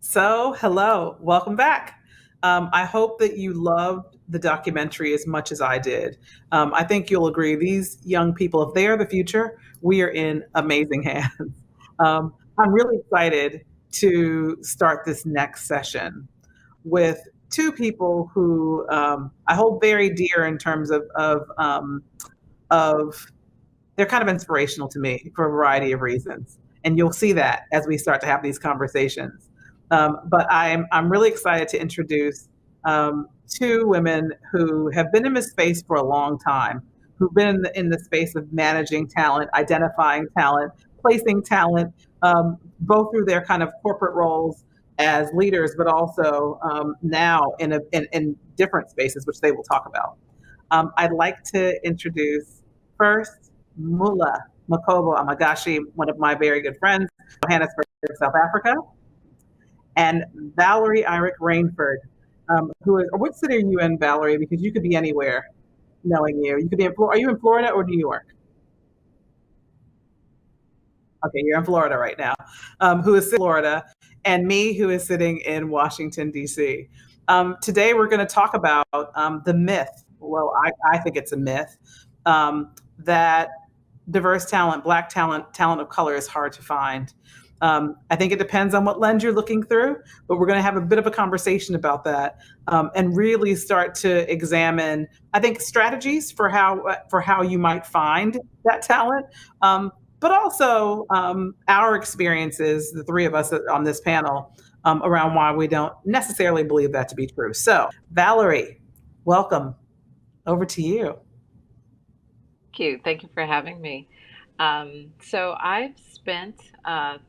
So, hello, welcome back. I hope that you loved the documentary as much as I did. I think you'll agree, these young people, if they are the future, we are in amazing hands. I'm really excited to start this next session with two people who I hold very dear in terms of they're kind of inspirational to me for a variety of reasons. And you'll see that as we start to have these conversations. But I'm really excited to introduce two women who have been in this space for a long time, who've been in the space of managing talent, identifying talent, placing talent, both through their kind of corporate roles as leaders, but also now in different spaces, which they will talk about. I'd like to introduce first Mula Makobo Amagashi, one of my very good friends, Johannesburg, South Africa, and Valerie Irick Rainford, who is, what city are you in, Valerie? Because you could be anywhere knowing you. You could be in Florida. Are you in Florida or New York? Okay, you're in Florida right now. Who is in Florida, and me, who is sitting in Washington, D.C. Today, we're going to talk about the myth. Well, I think it's a myth that diverse talent, Black talent, talent of color is hard to find. I think it depends on what lens you're looking through, but we're going to have a bit of a conversation about that and really start to examine, I think, strategies for how you might find that talent, but also our experiences, the three of us on this panel, around why we don't necessarily believe that to be true. So, Valerie, welcome. Over to you. Thank you. Thank you for having me. So I've spent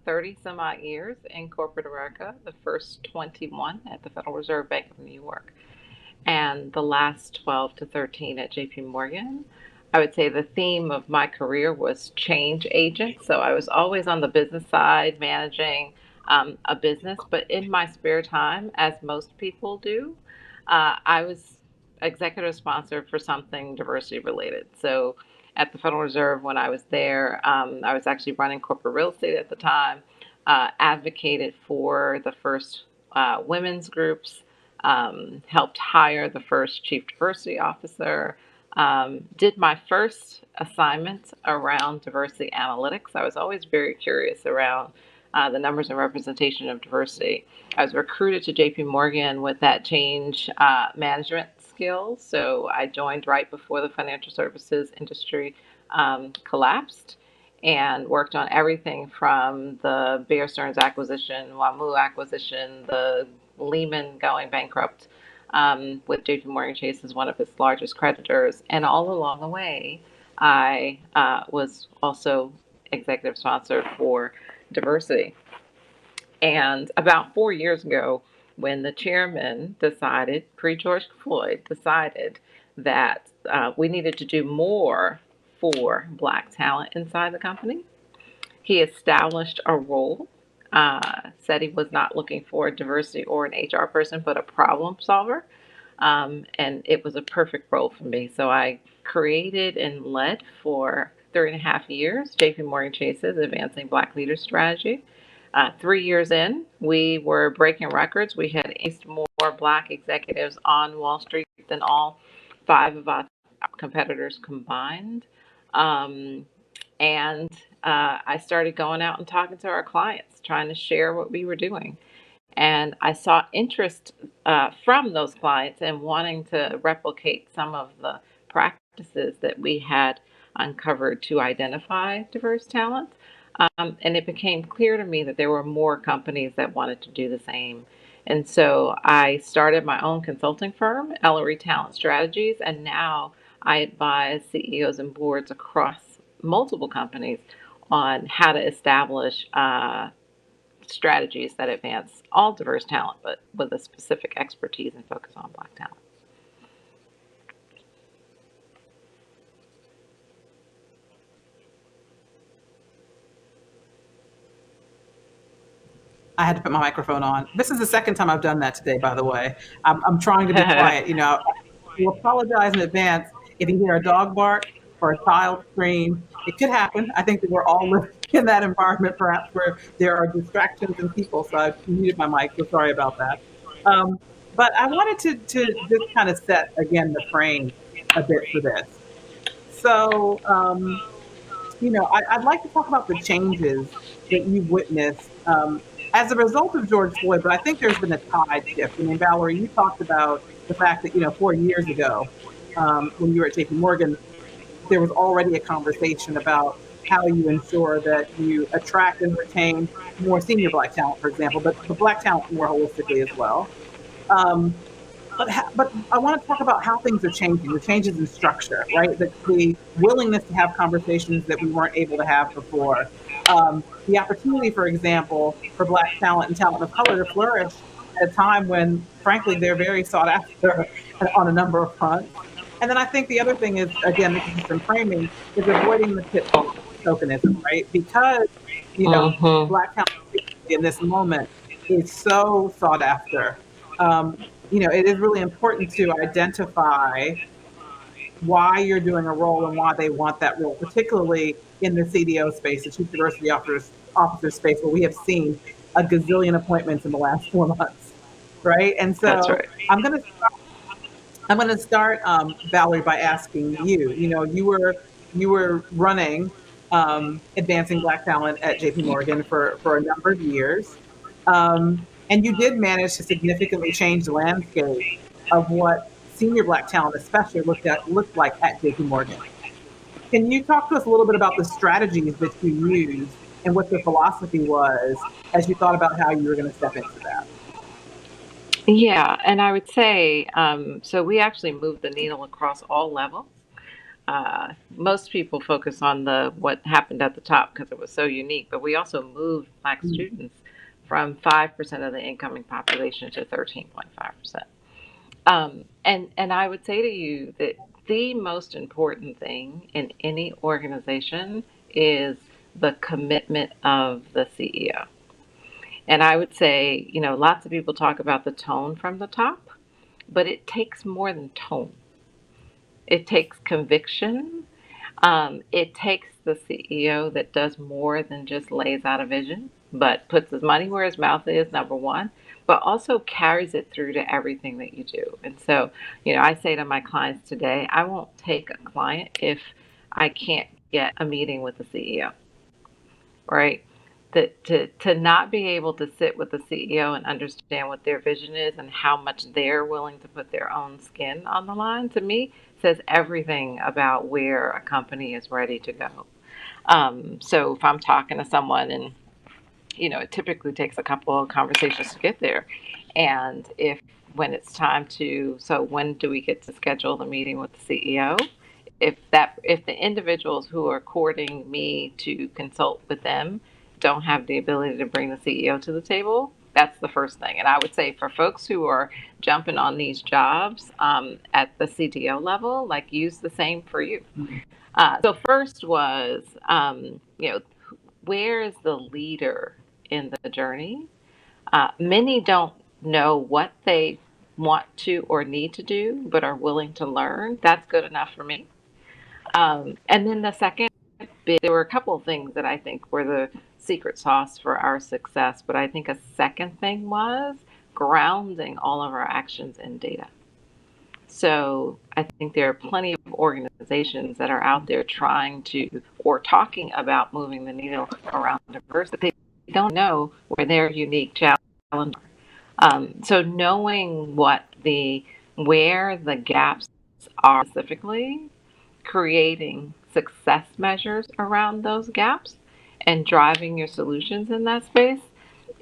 30 some odd years in corporate America, the first 21 at the Federal Reserve Bank of New York, and the last 12 to 13 at JP Morgan. I would say the theme of my career was change agent. So I was always on the business side, managing a business, but in my spare time, as most people do, I was executive sponsor for something diversity related. So at the Federal Reserve, when I was there, I was actually running corporate real estate at the time, advocated for the first women's groups, helped hire the first chief diversity officer, did my first assignment around diversity analytics. I was always very curious around the numbers and representation of diversity. I was recruited to JP Morgan with that change management skills. So I joined right before the financial services industry collapsed and worked on everything from the Bear Stearns acquisition, WAMU acquisition, the Lehman going bankrupt, with JP Morgan Chase as one of its largest creditors. And all along the way, I was also executive sponsor for diversity. And about 4 years ago, when the chairman decided, pre George Floyd, decided that we needed to do more for Black talent inside the company, he established a role, said he was not looking for a diversity or an HR person, but a problem solver. And it was a perfect role for me. So I created and led for 3.5 years JP Morgan Chase's Advancing Black Leaders Strategy. 3 years in, we were breaking records. We had increased more Black executives on Wall Street than all five of our competitors combined. Um, and I started going out and talking to our clients, trying to share what we were doing. And I saw interest from those clients and wanting to replicate some of the practices that we had uncovered to identify diverse talent. And it became clear to me that there were more companies that wanted to do the same. And so I started my own consulting firm, Ellery Talent Strategies, and now I advise CEOs and boards across multiple companies on how to establish strategies that advance all diverse talent, but with a specific expertise and focus on Black talent. I had to put my microphone on. This is the second time I've done that today, by the way. I'm trying to be quiet. You apologize in advance if you hear a dog bark or a child scream. It could happen. I think that we're all living in that environment, perhaps where there are distractions and people. So I muted my mic. So sorry about that. Um, but I wanted to just kind of set again the frame a bit for this. So, I'd like to talk about the changes that you've witnessed as a result of George Floyd, but I think there's been a tide shift. I mean, Valerie, you talked about the fact that, 4 years ago, when you were at JP Morgan, there was already a conversation about how you ensure that you attract and retain more senior Black talent, for example, but Black talent more holistically as well. Um, but I want to talk about how things are changing, the changes in structure, right? The willingness to have conversations that we weren't able to have before. The opportunity, for example, for Black talent and talent of color to flourish at a time when, frankly, they're very sought after on a number of fronts. And then I think the other thing is, again, this is just in framing, is avoiding the pitfall of tokenism, right? Because, Mm-hmm. Black talent in this moment is so sought after. Um, it is really important to identify why you're doing a role and why they want that role, particularly in the CDO space, the Chief Diversity Officer space, where we have seen a gazillion appointments in the last 4 months, right? And That's so right. I'm going to start, Valerie, by asking you. You were running advancing Black talent at JP Morgan for a number of years, and you did manage to significantly change the landscape of what senior Black talent, especially, looked like at JP Morgan. Can you talk to us a little bit about the strategies that you used and what the philosophy was as you thought about how you were going to step into that? Yeah, and I would say, so we actually moved the needle across all levels. Most people focus on the what happened at the top because it was so unique, but we also moved Black Mm. students from 5% of the incoming population to 13.5%. And I would say to you that the most important thing in any organization is the commitment of the CEO. And I would say, lots of people talk about the tone from the top, but it takes more than tone. It takes conviction. It takes the CEO that does more than just lays out a vision, but puts his money where his mouth is, number one, but also carries it through to everything that you do. And so, I say to my clients today, I won't take a client if I can't get a meeting with the CEO, right? To not be able to sit with the CEO and understand what their vision is and how much they're willing to put their own skin on the line, to me, says everything about where a company is ready to go. So if I'm talking to someone and it typically takes a couple of conversations to get there. And if when it's time to, so when do we get to schedule the meeting with the CEO? If the individuals who are courting me to consult with them don't have the ability to bring the CEO to the table, that's the first thing. And I would say for folks who are jumping on these jobs at the CDO level, like use the same for you. Mm. So first was, where is the leader in the journey? Many don't know what they want to or need to do, but are willing to learn. That's good enough for me. And then the second bit, there were a couple of things that I think were the secret sauce for our success, but I think a second thing was grounding all of our actions in data. So I think there are plenty of organizations that are out there trying to or talking about moving the needle around diversity. They don't know where their unique challenges are. So knowing where the gaps are specifically, creating success measures around those gaps, and driving your solutions in that space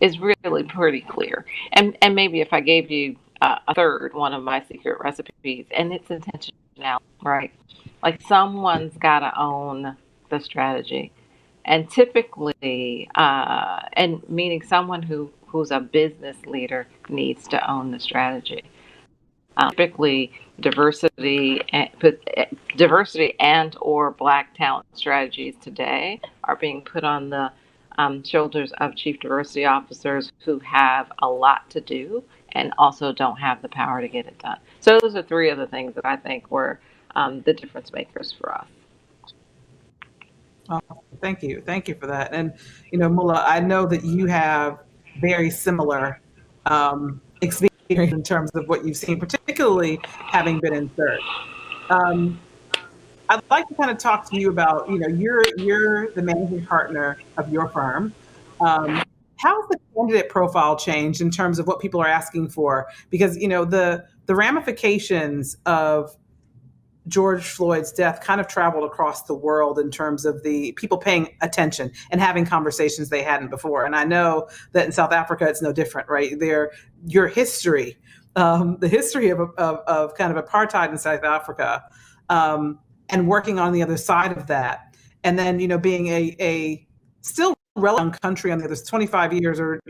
is really pretty clear. And maybe if I gave you a third one of my secret recipes, and it's intentionality, right? Like someone's got to own the strategy, and typically, and meaning someone who's a business leader needs to own the strategy. Typically, diversity and or Black talent strategies today are being put on the shoulders of chief diversity officers who have a lot to do and also don't have the power to get it done. So those are three of the things that I think were the difference makers for us. Oh, thank you for that. And Mula, I know that you have very similar experience in terms of what you've seen, particularly having been in search. Um, I'd like to kind of talk to you about, you're the managing partner of your firm. How's the candidate profile changed in terms of what people are asking for? Because the ramifications of George Floyd's death kind of traveled across the world in terms of the people paying attention and having conversations they hadn't before. And I know that in South Africa, it's no different, right? Your history, the history of kind of apartheid in South Africa, and working on the other side of that. And then, being a still relevant country on the other 25 years or,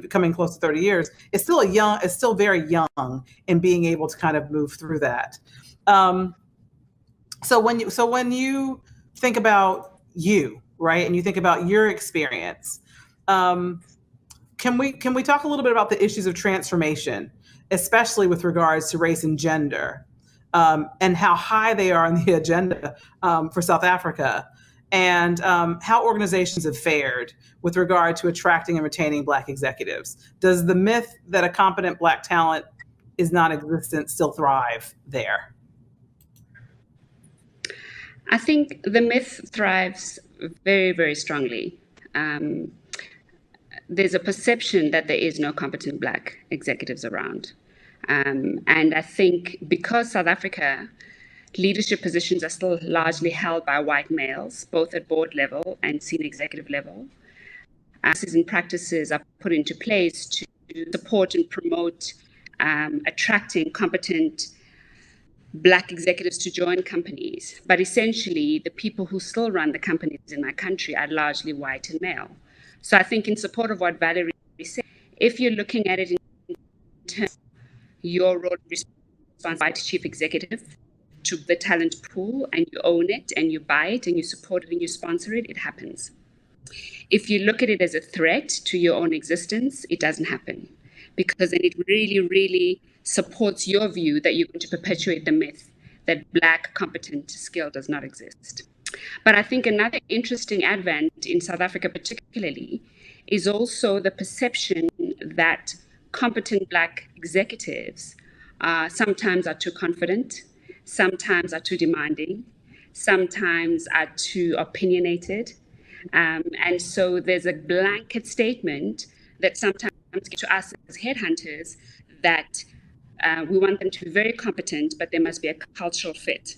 coming close to 30 years, it's still very young in being able to kind of move through that. Um, so when you think about you, right, and you think about your experience, um, can we talk a little bit about the issues of transformation, especially with regards to race and gender, and how high they are on the agenda for South Africa, and how organizations have fared with regard to attracting and retaining Black executives? Does the myth that a competent Black talent is non-existent still thrive there? I think the myth thrives very, very strongly. Um, there's a perception that there is no competent Black executives around. And I think because South Africa, leadership positions are still largely held by white males, both at board level and senior executive level, policies and practices are put into place to support and promote attracting competent Black executives to join companies. But essentially, the people who still run the companies in my country are largely white and male. So I think in support of what Valerie said, if you're looking at it in terms of your role as white chief executive to the talent pool, and you own it and you buy it and you support it and you sponsor it, it happens. If you look at it as a threat to your own existence, it doesn't happen, because then it really, really supports your view that you're going to perpetuate the myth that Black competent skill does not exist. But I think another interesting advent in South Africa particularly is also the perception that competent Black executives sometimes are too confident, sometimes are too demanding, sometimes are too opinionated. And so there's a blanket statement that sometimes gets to us as headhunters that we want them to be very competent, but there must be a cultural fit.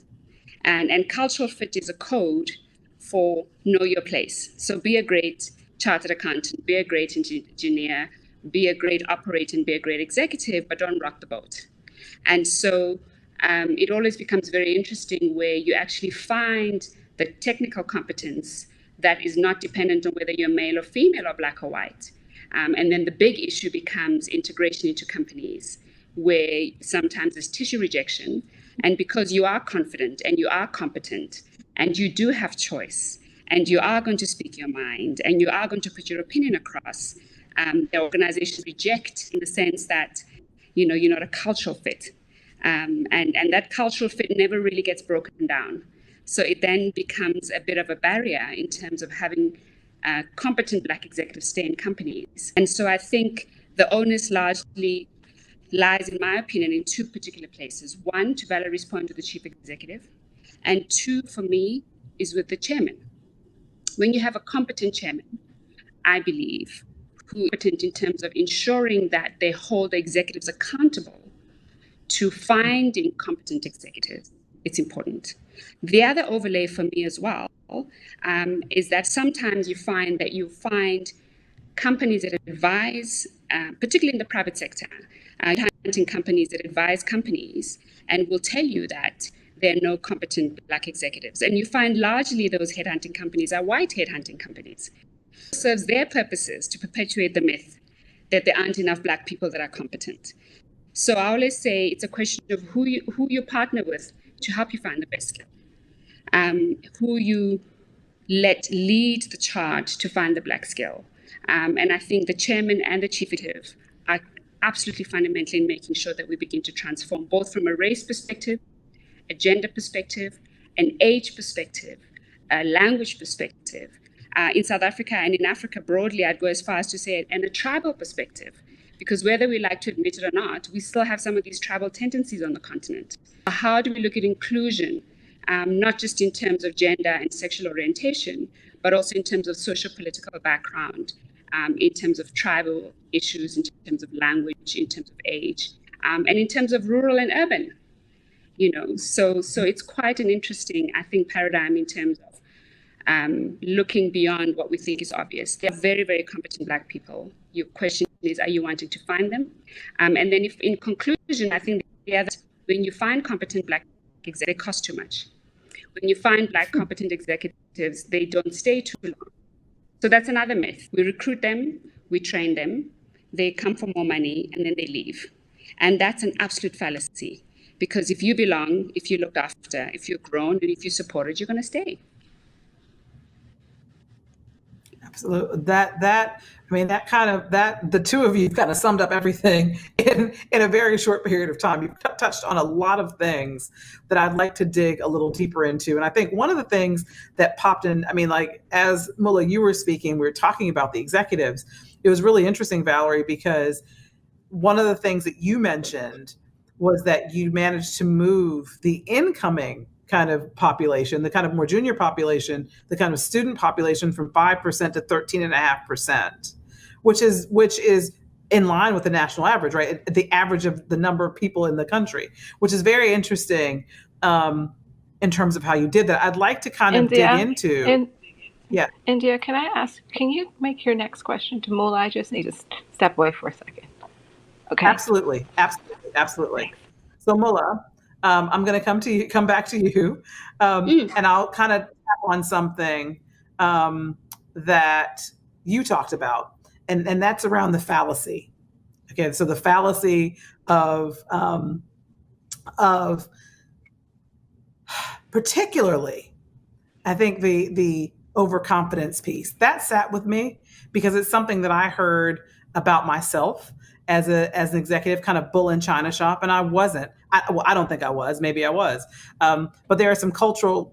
And cultural fit is a code for know your place. So be a great chartered accountant, be a great engineer, be a great operator, and be a great executive, but don't rock the boat. And so it always becomes very interesting where you actually find the technical competence that is not dependent on whether you're male or female or Black or white. And then the big issue becomes integration into companies, where sometimes there's tissue rejection. And because you are confident and you are competent and you do have choice and you are going to speak your mind and you are going to put your opinion across, the organizations reject in the sense that, you're not a cultural fit. And that cultural fit never really gets broken down. So it then becomes a bit of a barrier in terms of having competent Black executives stay in companies. And so I think the onus largely lies, in my opinion, in two particular places. One, to Valerie's point, with the chief executive, and two, for me, is with the chairman. When you have a competent chairman, I believe, who is competent in terms of ensuring that they hold the executives accountable to finding competent executives, it's important. The other overlay for me as well is that sometimes you find companies that advise, particularly in the private sector, hunting companies that advise companies and will tell you that there are no competent Black executives. And you find largely those headhunting companies are white headhunting companies. It serves their purposes to perpetuate the myth that there aren't enough Black people that are competent. So I always say it's a question of who you partner with to help you find the best skill, who you let lead the charge to find the Black skill. And I think the chairman and the chief executive are absolutely fundamental in making sure that we begin to transform, both from a race perspective, a gender perspective, an age perspective, a language perspective. In South Africa and in Africa broadly, I'd go as far as to say, and a tribal perspective, because whether we like to admit it or not, we still have some of these tribal tendencies on the continent. How do we look at inclusion, not just in terms of gender and sexual orientation, but also in terms of social-political background, in terms of tribal issues, in terms of language, in terms of age, and in terms of rural and urban? So it's quite an interesting, I think, paradigm in terms of looking beyond what we think is obvious. There are very, very competent Black people. Your question is, are you wanting to find them? And then if in conclusion, I think when you find competent Black executives, they cost too much. When you find Black competent executives, they don't stay too long. So that's another myth. We recruit them, we train them, they come for more money, and then they leave. And that's an absolute fallacy. Because if you belong, if you're looked after, if you're grown, and if you're supported, you're going to stay. Absolutely. The two of you kind of summed up everything in a very short period of time. You've touched on a lot of things that I'd like to dig a little deeper into. And I think one of the things that popped in, as Mulla, you were speaking, we were talking about the executives. It was really interesting, Valerie, because one of the things that you mentioned was that you managed to move the incoming kind of population, the kind of more junior population, the kind of student population from 5% to 13.5%, which is in line with the national average, right? The average of the number of people in the country, which is very interesting in terms of how you did that. I'd like to kind of dig into. Yeah. India, can I ask, can you make your next question to Mulla? I just need to step away for a second. Okay. Absolutely. So Mulla, I'm going to come back to you, and I'll kind of tap on something that you talked about, and that's around the fallacy. Okay, so the fallacy of particularly, I think the overconfidence piece that sat with me because it's something that I heard about myself as an executive, kind of bull in China shop, and I wasn't. I don't think I was. Maybe I was, but there's some cultural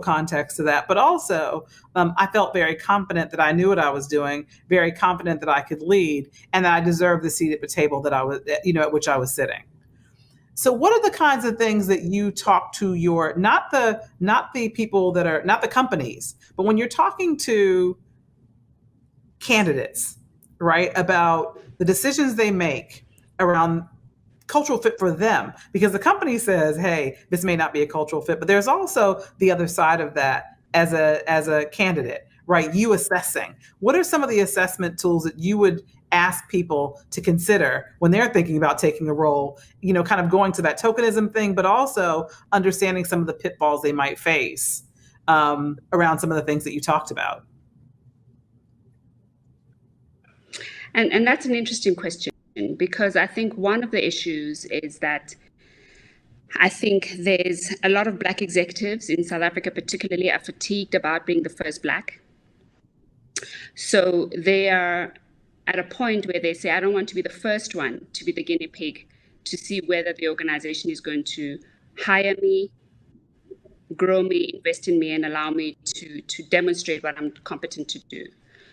context to that. But also, I felt very confident that I knew what I was doing, very confident that I could lead, and that I deserved the seat at the table that I was, at which I was sitting. So, what are the kinds of things that you talk to your not the people that are not the companies, but when you're talking to candidates, right, about the decisions they make around cultural fit for them, because the company says, hey, this may not be a cultural fit, but there's also the other side of that as a candidate, right? You assessing. What are some of the assessment tools that you would ask people to consider when they're thinking about taking a role, kind of going to that tokenism thing, but also understanding some of the pitfalls they might face around some of the things that you talked about? And that's an interesting question, because I think one of the issues is that I think there's a lot of Black executives in South Africa particularly are fatigued about being the first Black. So they are at a point where they say, I don't want to be the first one to be the guinea pig to see whether the organization is going to hire me, grow me, invest in me, and allow me to demonstrate what I'm competent to do.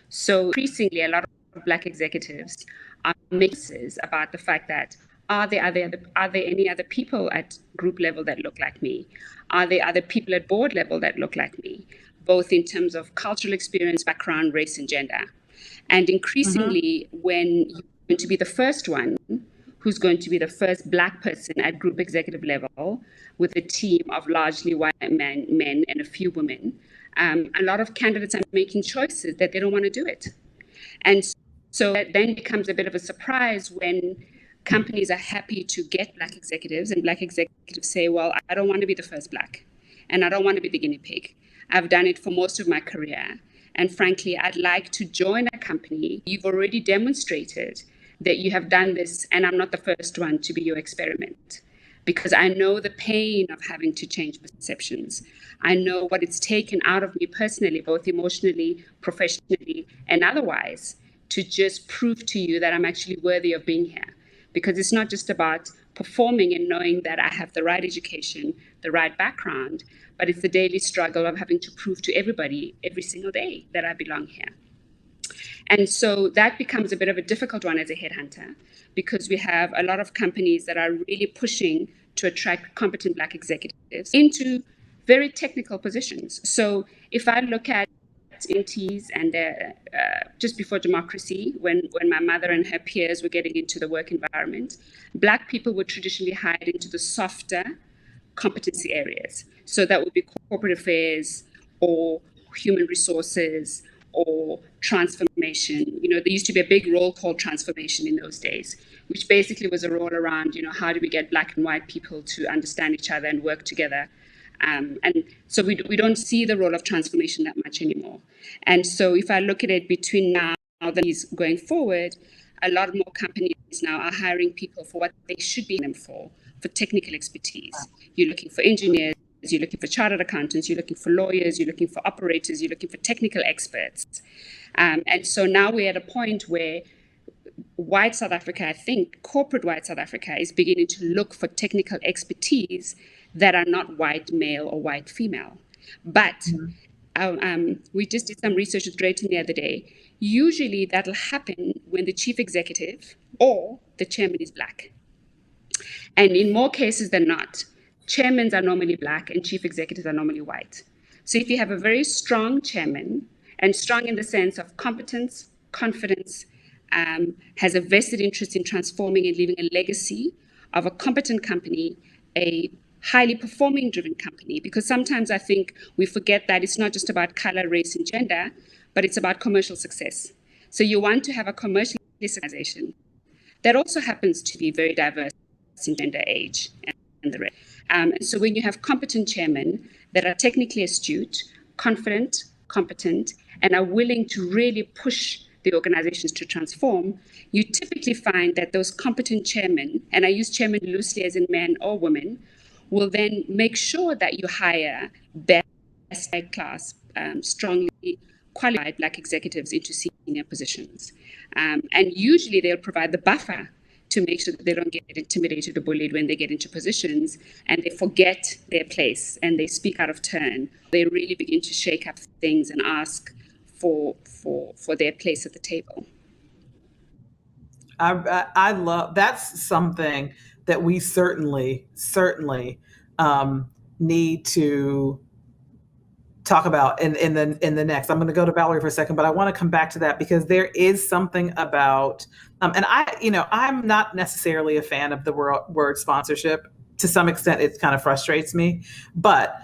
So increasingly, a lot of Black executives are mixes about the fact that are there any other people at group level that look like me? Are there other people at board level that look like me, both in terms of cultural experience, background, race, and gender? And increasingly, when you're going to be the first one, who's going to be the first Black person at group executive level with a team of largely white men and a few women, a lot of candidates are making choices that they don't want to do it. And so that then becomes a bit of a surprise when companies are happy to get Black executives, and Black executives say, well, I don't want to be the first Black, and I don't want to be the guinea pig. I've done it for most of my career. And frankly, I'd like to join a company. You've already demonstrated that you have done this, and I'm not the first one to be your experiment. Because I know the pain of having to change perceptions. I know what it's taken out of me personally, both emotionally, professionally, and otherwise, to just prove to you that I'm actually worthy of being here. Because it's not just about performing and knowing that I have the right education, the right background, but it's the daily struggle of having to prove to everybody every single day that I belong here. And so that becomes a bit of a difficult one as a headhunter, because we have a lot of companies that are really pushing to attract competent Black executives into very technical positions. So if I look at NTs and just before democracy, when my mother and her peers were getting into the work environment, Black people were traditionally hired into the softer competency areas. So that would be corporate affairs or human resources or transformation. There used to be a big role called transformation in those days, which basically was a role around, how do we get Black and white people to understand each other and work together. And so we don't see the role of transformation that much anymore. And so if I look at it between now and going forward, a lot more companies now are hiring people for what they should be them for technical expertise. You're looking for engineers, you're looking for chartered accountants, you're looking for lawyers, you're looking for operators, you're looking for technical experts. And so now we're at a point where white South Africa, I think corporate white South Africa is beginning to look for technical expertise that are not white male or white female. But we just did some research with Drayton the other day. Usually that'll happen when the chief executive or the chairman is Black. And in more cases than not, chairmen are normally Black and chief executives are normally white. So if you have a very strong chairman, and strong in the sense of competence, confidence, has a vested interest in transforming and leaving a legacy of a competent company, a highly performing driven company, because sometimes I think we forget that it's not just about color, race, and gender, but it's about commercial success. So you want to have a commercial organization that also happens to be very diverse in gender, age, and the rest. And so when you have competent chairmen that are technically astute, confident, competent, and are willing to really push the organizations to transform, you typically find that those competent chairmen, and I use chairman loosely as in men or women, will then make sure that you hire best class, strongly qualified Black executives into senior positions. And usually they'll provide the buffer to make sure that they don't get intimidated or bullied when they get into positions and they forget their place and they speak out of turn. They really begin to shake up things and ask for their place at the table. I love, that's something that we certainly need to talk about in the next. I'm going to go to Valerie for a second, but I want to come back to that because there is something about, and I'm not necessarily a fan of the word sponsorship. To some extent, it kind of frustrates me, but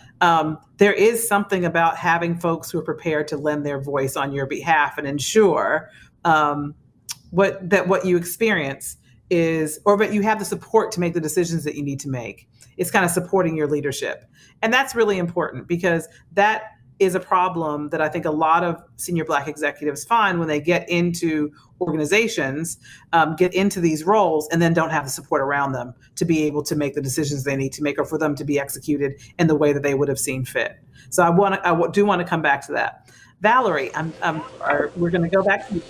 there is something about having folks who are prepared to lend their voice on your behalf and ensure what you experience is, or that you have the support to make the decisions that you need to make. It's kind of supporting your leadership. And that's really important because that is a problem that I think a lot of senior Black executives find when they get into organizations, get into these roles, and then don't have the support around them to be able to make the decisions they need to make or for them to be executed in the way that they would have seen fit. So I do want to come back to that. Valerie, we're going to go back to you.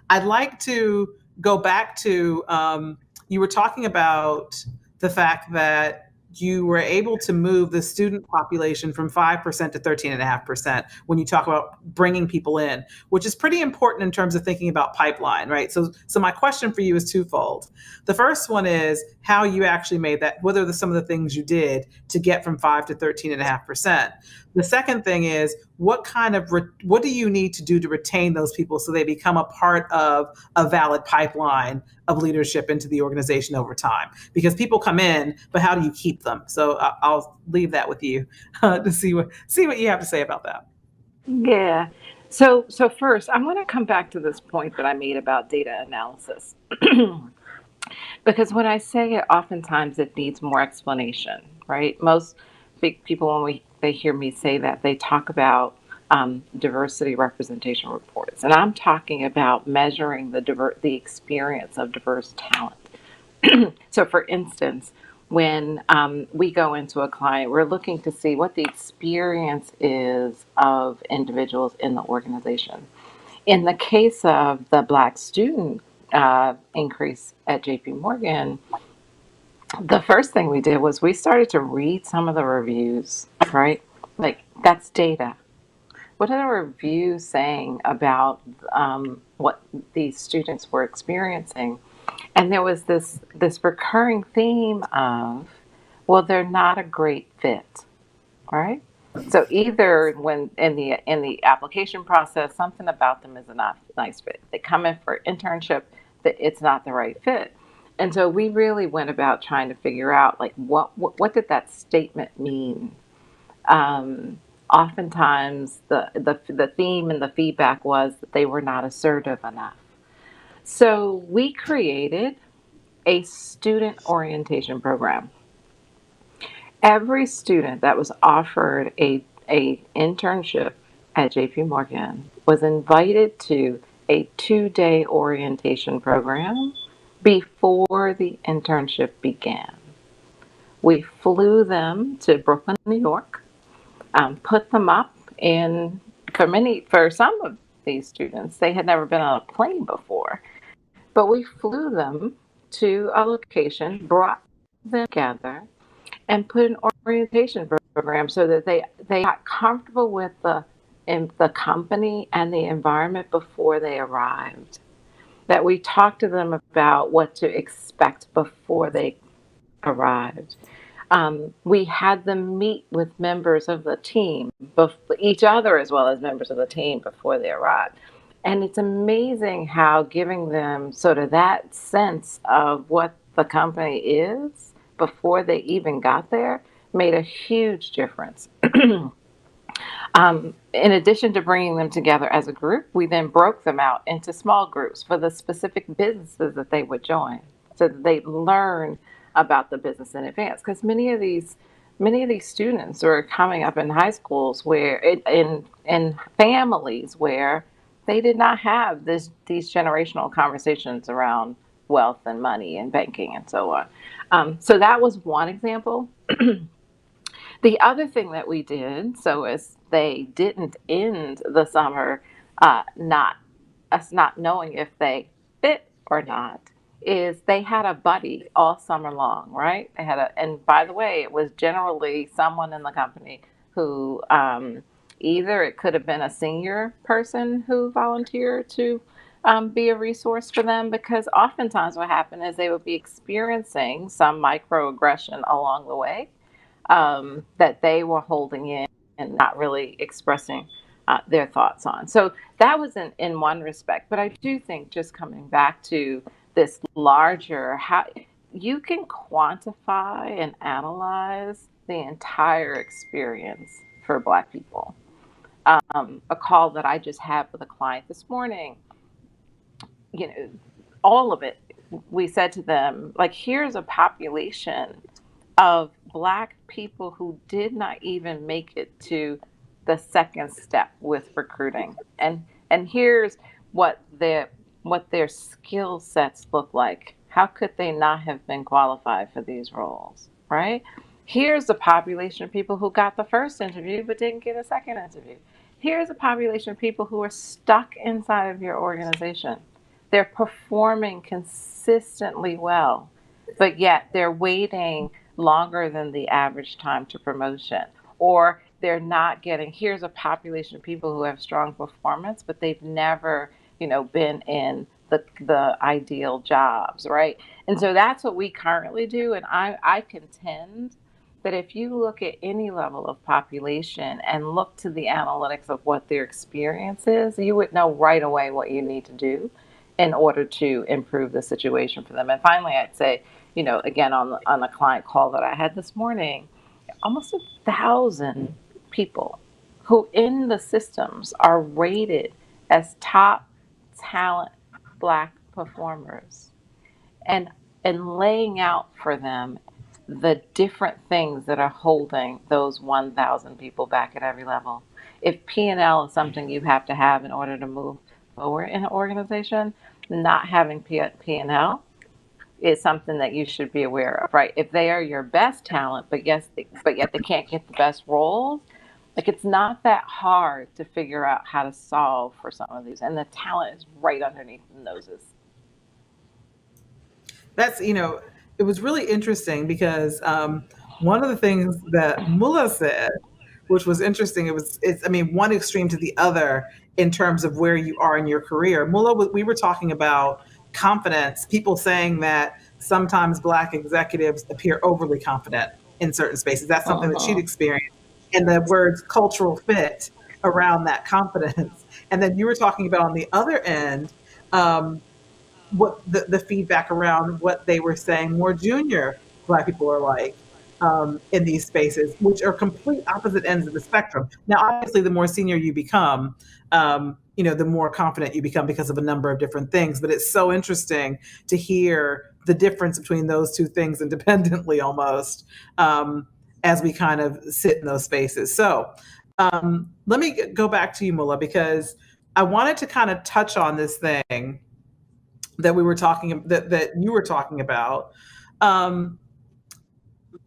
I'd like to go back to, you were talking about the fact that you were able to move the student population from 5% to 13.5% when you talk about bringing people in, which is pretty important in terms of thinking about pipeline, right? So my question for you is twofold. The first one is how you actually made that, what are some of the things you did to get from 5 to 13.5%? The second thing is what do you need to do to retain those people so they become a part of a valid pipeline of leadership into the organization over time? Because people come in, but how do you keep them? So I'll leave that with you to see what you have to say about that. Yeah. So first, I'm going to come back to this point that I made about data analysis. Because when I say it, oftentimes it needs more explanation, right? Most big people, when they hear me say that, they talk about diversity representation reports. And I'm talking about measuring the experience of diverse talent. So for instance, when we go into a client, we're looking to see what the experience is of individuals in the organization. In the case of the Black student increase at JP Morgan, the first thing we did was we started to read some of the reviews, right? Like, that's data. What are the reviews saying about what these students were experiencing? And there was this recurring theme of, well, they're not a great fit, right? So either when in the application process, something about them is a not nice fit. They come in for internship, that it's not the right fit. And so we really went about trying to figure out, like, what did that statement mean? Oftentimes the theme and the feedback was that they were not assertive enough. So we created a student orientation program. Every student that was offered a internship at JP Morgan was invited to a 2-day orientation program before the internship began. We flew them to Brooklyn, New York, put them up in, for some of these students, they had never been on a plane before, but we flew them to a location, brought them together, and put an orientation program so that they got comfortable with the company and the environment before they arrived. That we talked to them about what to expect before they arrived. We had them meet with members of the team, each other as well as members of the team before they arrived. And it's amazing how giving them sort of that sense of what the company is before they even got there made a huge difference. In addition to bringing them together as a group, we then broke them out into small groups for the specific businesses that they would join, so that they learn about the business in advance. Because many of these students are coming up in high schools where in families where they did not have these generational conversations around wealth and money and banking and so on. So that was one example. The other thing that we did, so as they didn't end the summer not us not knowing if they fit or not, is they had a buddy all summer long, right? They had and by the way, it was generally someone in the company who either it could have been a senior person who volunteered to be a resource for them, because oftentimes what happened is they would be experiencing some microaggression along the way that they were holding in and not really expressing their thoughts on. So that was in one respect. But I do think, just coming back to this larger, how you can quantify and analyze the entire experience for Black people. A call that I just had with a client this morning, all of it, we said to them, like, here's a population of Black people who did not even make it to the second step with recruiting, and here's what their skill sets look like. How could they not have been qualified for these roles, right? Here's the population of people who got the first interview but didn't get a second interview. Here's a population of people who are stuck inside of your organization. They're performing consistently well, but yet they're waiting longer than the average time to promotion. Or they're not getting, here's a population of people who have strong performance, but they've never, been in the ideal jobs, right? And so that's what we currently do. And I contend that if you look at any level of population and look to the analytics of what their experience is, you would know right away what you need to do in order to improve the situation for them. And finally, I'd say, again, on the client call that I had this morning, almost 1,000 people who in the systems are rated as top talent Black performers, and laying out for them the different things that are holding those 1,000 people back at every level. If P&L is something you have to have in order to move forward in an organization, not having P&L is something that you should be aware of, right? If they are your best talent, but yet they can't get the best roles, like, it's not that hard to figure out how to solve for some of these, and the talent is right underneath the noses. That's, it was really interesting because one of the things that Mullah said, which was interesting, I mean, one extreme to the other in terms of where you are in your career. Mullah, we were talking about confidence, people saying that sometimes Black executives appear overly confident in certain spaces. That's something that she'd Uh-huh. experienced. And the words cultural fit around that confidence. And then you were talking about on the other end, um, what the feedback around what they were saying more junior Black people are like in these spaces, which are complete opposite ends of the spectrum. Now, obviously, the more senior you become, the more confident you become because of a number of different things. But it's so interesting to hear the difference between those two things independently almost as we kind of sit in those spaces. So let me go back to you, Mullah, because I wanted to kind of touch on this thing that that you were talking about.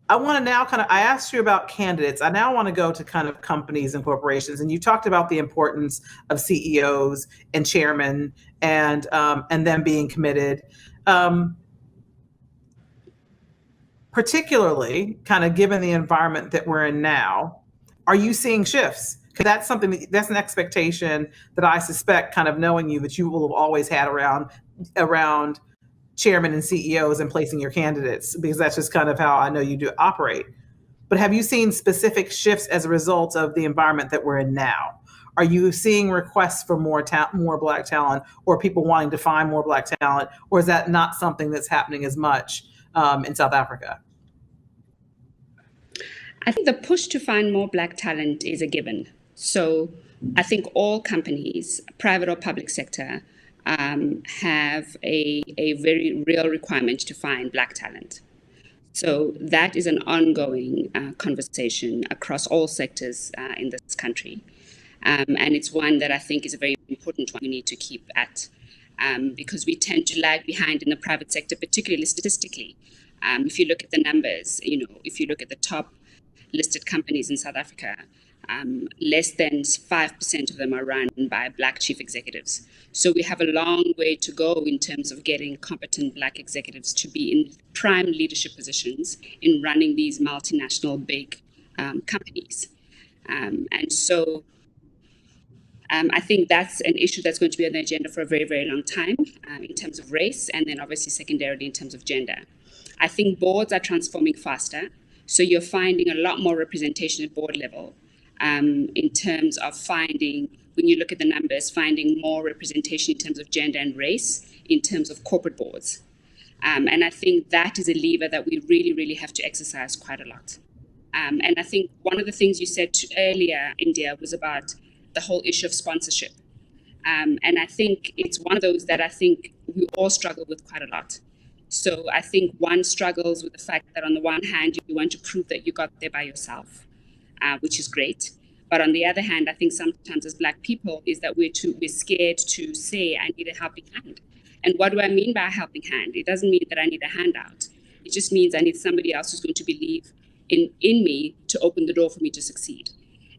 I want to now I asked you about candidates. I now want to go to kind of companies and corporations, and you talked about the importance of CEOs and chairmen and them being committed. Particularly, kind of given the environment that we're in now, are you seeing shifts? Because that's an expectation that I suspect, kind of knowing you, that you will have always had around chairmen and CEOs and placing your candidates, because that's just kind of how I know you do operate. But have you seen specific shifts as a result of the environment that we're in now? Are you seeing requests for more Black talent, or people wanting to find more Black talent, or is that not something that's happening as much in South Africa? I think the push to find more Black talent is a given. So I think all companies, private or public sector, have a very real requirement to find Black talent. So that is an ongoing conversation across all sectors in this country. And it's one that I think is a very important one we need to keep at, because we tend to lag behind in the private sector, particularly statistically. If you look at the numbers, if you look at the top listed companies in South Africa, less than 5% of them are run by Black chief executives. So we have a long way to go in terms of getting competent Black executives to be in prime leadership positions in running these multinational big companies. And so I think that's an issue that's going to be on the agenda for a very, very long time in terms of race, and then obviously secondarily in terms of gender. I think boards are transforming faster. So you're finding a lot more representation at board level in terms of finding, when you look at the numbers, finding more representation in terms of gender and race in terms of corporate boards. And I think that is a lever that we really, really have to exercise quite a lot. And I think one of the things you said earlier, India, was about the whole issue of sponsorship. And I think it's one of those that I think we all struggle with quite a lot. So I think one struggles with the fact that on the one hand, you want to prove that you got there by yourself, which is great. But on the other hand, I think sometimes as Black people is that we're scared to say, I need a helping hand. And what do I mean by a helping hand? It doesn't mean that I need a handout. It just means I need somebody else who's going to believe in me to open the door for me to succeed.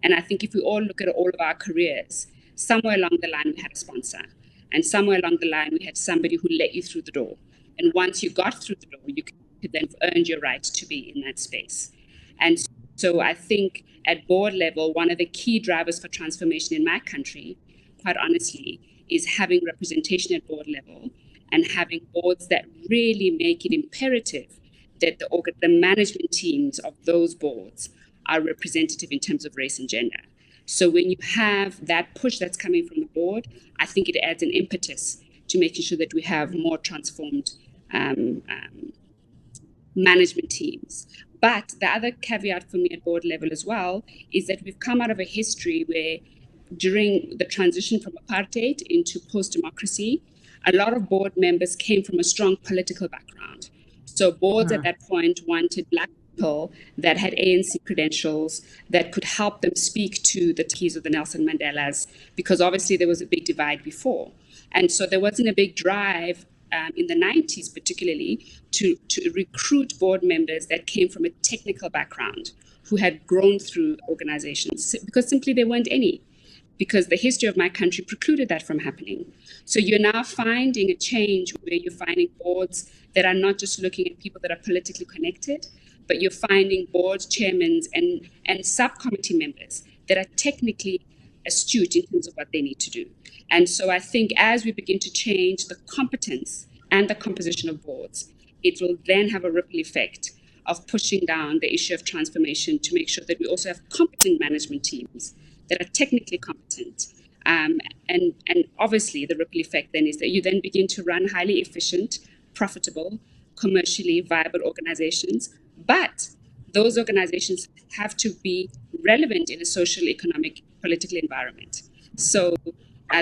And I think if we all look at all of our careers, somewhere along the line we had a sponsor. And somewhere along the line we had somebody who let you through the door. And once you got through the door, you could then earn your right to be in that space. And so I think at board level, one of the key drivers for transformation in my country, quite honestly, is having representation at board level and having boards that really make it imperative that the management teams of those boards are representative in terms of race and gender. So when you have that push that's coming from the board, I think it adds an impetus to making sure that we have more transformed management teams. But the other caveat for me at board level as well is that we've come out of a history where during the transition from apartheid into post-democracy, a lot of board members came from a strong political background. So boards at that point wanted Black people that had ANC credentials that could help them speak to the keys of the Nelson Mandelas, because obviously there was a big divide before. And so there wasn't a big drive in the 90s particularly to recruit board members that came from a technical background who had grown through organizations, because simply there weren't any. because the history of my country precluded that from happening. So you're now finding a change where you're finding boards that are not just looking at people that are politically connected, but you're finding board chairmen and subcommittee members that are technically astute in terms of what they need to do. And so I think as we begin to change the competence and the composition of boards, it will then have a ripple effect of pushing down the issue of transformation to make sure that we also have competent management teams that are technically competent. And obviously the ripple effect then is that you then begin to run highly efficient, profitable, commercially viable organizations. But those organizations have to be relevant in a social, economic, political environment. So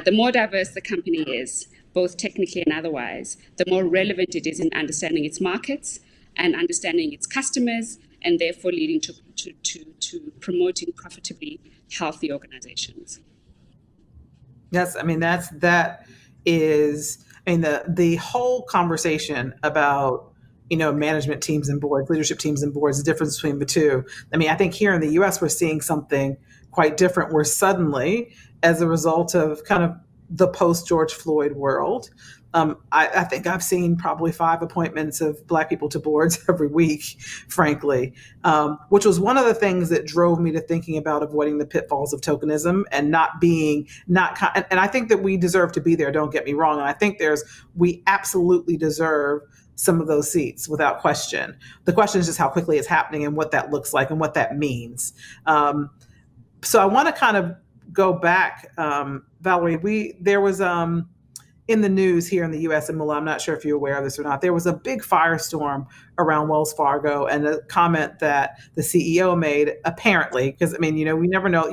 the more diverse the company is, both technically and otherwise, the more relevant it is in understanding its markets and understanding its customers, and therefore leading to promoting profitably healthy organizations. Yes, I mean that is, I mean, the whole conversation about, you know, management teams and boards, leadership teams and boards, the difference between the two. I mean, I think here in the US we're seeing something quite different, where suddenly, as a result of kind of the post George Floyd world, I think I've seen probably 5 appointments of Black people to boards every week, frankly, which was one of the things that drove me to thinking about avoiding the pitfalls of tokenism and not being, and I think that we deserve to be there, don't get me wrong. And I think we absolutely deserve some of those seats without question. The question is just how quickly it's happening and what that looks like and what that means. So I want to kind of go back, Valerie, there was, in the news here in the US, and Mula, I'm not sure if you're aware of this or not, there was a big firestorm around Wells Fargo, and a comment that the CEO made, apparently, because I mean, you know, you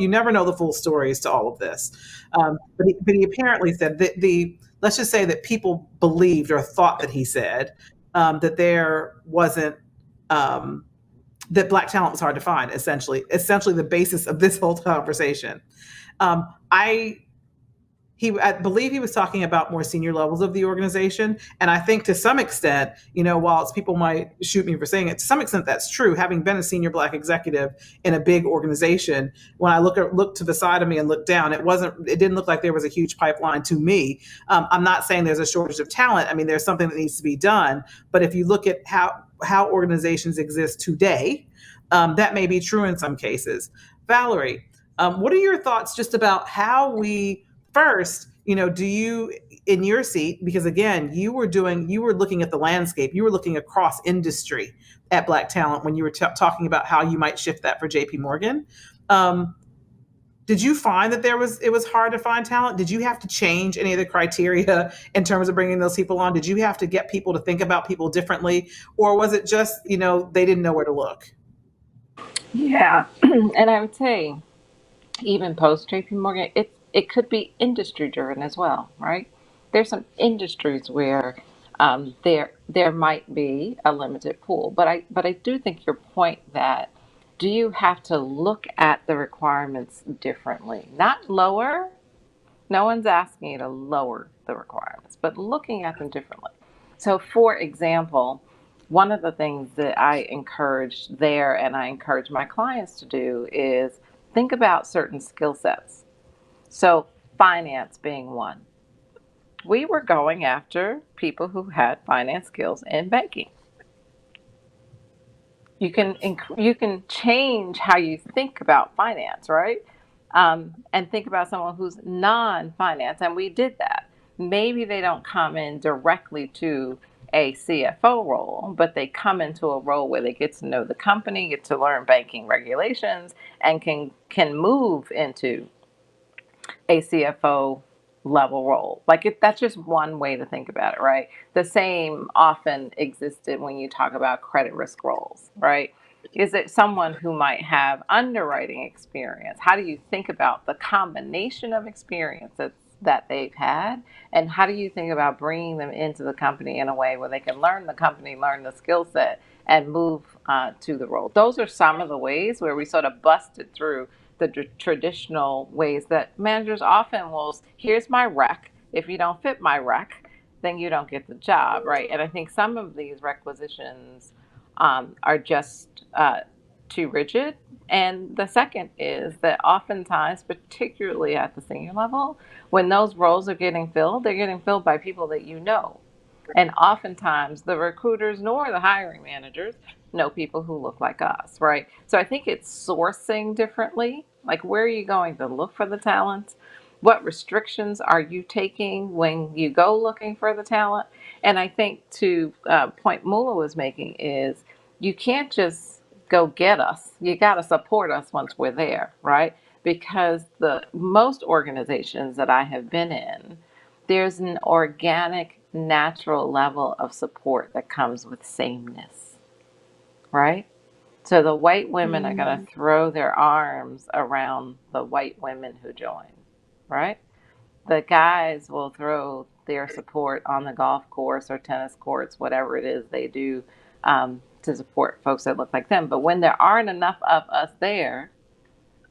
never know the full stories to all of this. But he apparently said that let's just say that people believed or thought that he said that there wasn't, that Black talent was hard to find, essentially the basis of this whole conversation. I believe he was talking about more senior levels of the organization. And I think to some extent, you know, whilst people might shoot me for saying it, to some extent that's true. Having been a senior Black executive in a big organization, when I look to the side of me and look down, it didn't look like there was a huge pipeline to me. I'm not saying there's a shortage of talent. I mean, there's something that needs to be done. But if you look at how organizations exist today, that may be true in some cases. Valerie, what are your thoughts just about how we first, you know, do you, in your seat, because again, you were looking at the landscape, you were looking across industry at Black talent when you were talking about how you might shift that for JP Morgan. Did you find that it was hard to find talent? Did you have to change any of the criteria in terms of bringing those people on? Did you have to get people to think about people differently? Or was it just, you know, they didn't know where to look? Yeah. And I would say, even post JP Morgan, it could be industry driven as well, right? There's some industries where there might be a limited pool, but I do think your point that, do you have to look at the requirements differently, not lower? No one's asking you to lower the requirements, but looking at them differently. So, for example, one of the things that I encourage there, and I encourage my clients to do, is think about certain skill sets. So, finance being one. We were going after people who had finance skills in banking. You can change how you think about finance, right? And think about someone who's non-finance, and we did that. Maybe they don't come in directly to a CFO role, but they come into a role where they get to know the company, get to learn banking regulations, and can move into a CFO level role. That's just one way to think about it, right? The same often existed when you talk about credit risk roles, right? Is it someone who might have underwriting experience? How do you think about the combination of experiences that they've had? And how do you think about bringing them into the company in a way where they can learn the company, learn the skill set, and move to the role? Those are some of the ways where we sort of busted through the traditional ways that managers often will, here's my rec. If you don't fit my rec, then you don't get the job, right? And I think some of these requisitions are just too rigid. And the second is that oftentimes, particularly at the senior level, when those roles are getting filled, they're getting filled by people that you know. And oftentimes, the recruiters nor the hiring managers know people who look like us, right? So I think it's sourcing differently. Like, where are you going to look for the talent? What restrictions are you taking when you go looking for the talent? And I think to point Mula was making is you can't just go get us. You got to support us once we're there, right? Because the most organizations that I have been in, there's an organic, natural level of support that comes with sameness, right? So the white women are going Mm, to throw their arms around the white women who join, right? The guys will throw their support on the golf course or tennis courts, whatever it is they do, to support folks that look like them. But when there aren't enough of us there,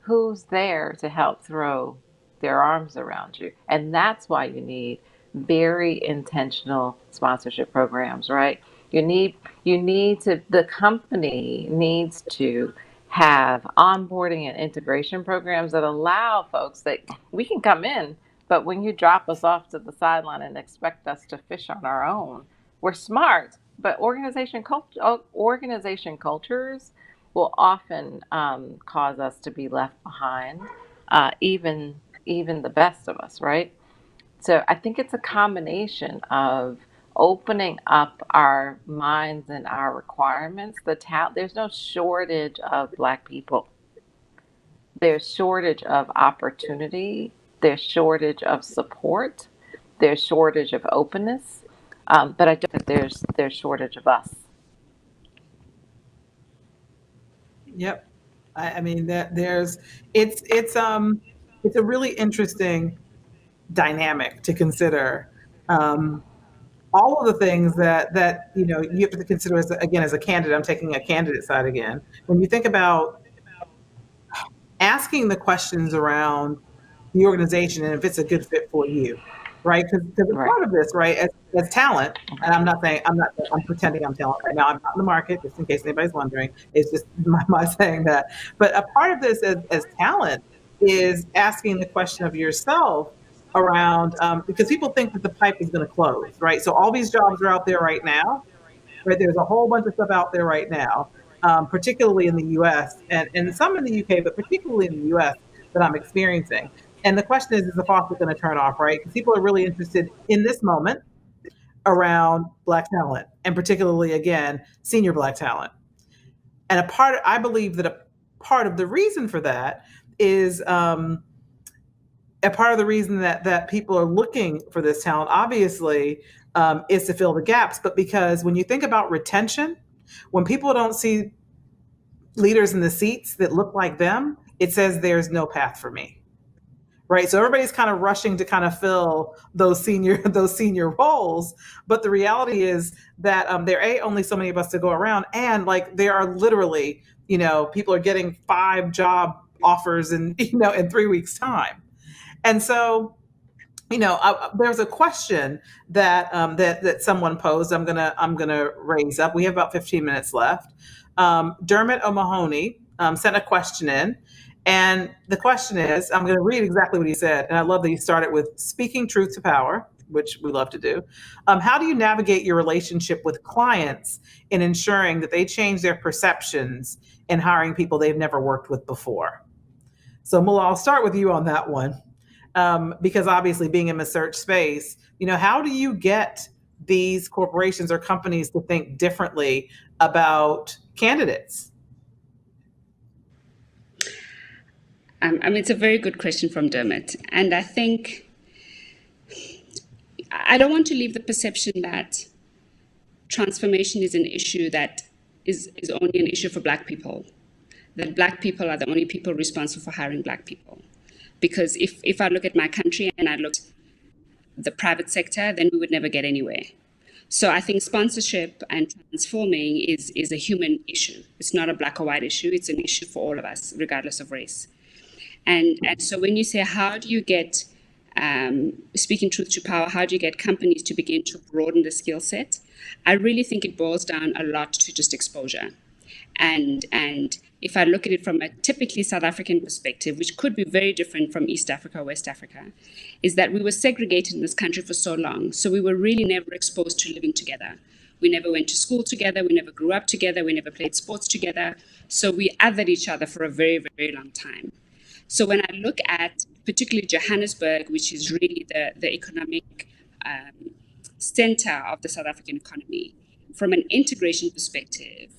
who's there to help throw their arms around you? And that's why you need very intentional sponsorship programs, right? You need to the company needs to have onboarding and integration programs that allow folks that we can come in, but when you drop us off to the sideline and expect us to fish on our own, we're smart, but organization cultures will often cause us to be left behind, even the best of us, right? So I think it's a combination of opening up our minds and our requirements. There's no shortage of Black people. There's shortage of opportunity. There's shortage of support. There's shortage of openness. But I don't think there's shortage of us. Yep. I mean that there's it's a really interesting dynamic to consider. Um, all of the things that you have to consider as again as a candidate. I'm taking a candidate side again. When you think about asking the questions around the organization and if it's a good fit for you, right? Because Right. part of this, right, as talent, and Mhm. I'm pretending I'm talent right now. I'm not in the market, just in case anybody's wondering. It's just my saying that. But a part of this as talent is asking the question of yourself around because people think that the pipe is going to close, right? So all these jobs are out there right now, right? There's a whole bunch of stuff out there right now, particularly in the U.S. and some in the U.K., but particularly in the U.S. that I'm experiencing. And the question is the faucet going to turn off, right? Because people are really interested in this moment around Black talent, and particularly again senior Black talent. And I believe that a part of the reason for that is a part of the reason that people are looking for this talent, obviously, is to fill the gaps. But because when you think about retention, when people don't see leaders in the seats that look like them, it says there's no path for me. Right. So everybody's kind of rushing to kind of fill those senior those senior roles. But the reality is that there are only so many of us to go around. And like there are literally, people are getting 5 job offers in 3 weeks time. And so there's a question that someone posed. I'm gonna raise up. We have about 15 minutes left. Dermot O'Mahony sent a question in, and the question is, I'm going to read exactly what he said, and I love that he started with speaking truth to power, which we love to do. How do you navigate your relationship with clients in ensuring that they change their perceptions in hiring people they've never worked with before? So, Mula, I'll start with you on that one because obviously being in the search space, how do you get these corporations or companies to think differently about candidates? I mean, it's a very good question from Dermot. And I think I don't want to leave the perception that transformation is an issue that is only an issue for Black people, that Black people are the only people responsible for hiring Black people. Because if I look at my country and I look at the private sector, then we would never get anywhere. So I think sponsorship and transforming is a human issue. It's not a black or white issue. It's an issue for all of us, regardless of race. And so when you say, how do you get, speaking truth to power, how do you get companies to begin to broaden the skill set? I really think it boils down a lot to just exposure. And if I look at it from a typically South African perspective, which could be very different from East Africa or West Africa, is that we were segregated in this country for so long. So we were really never exposed to living together. We never went to school together. We never grew up together. We never played sports together. So we othered each other for a very, very long time. So when I look at particularly Johannesburg, which is really the economic center of the South African economy, from an integration perspective,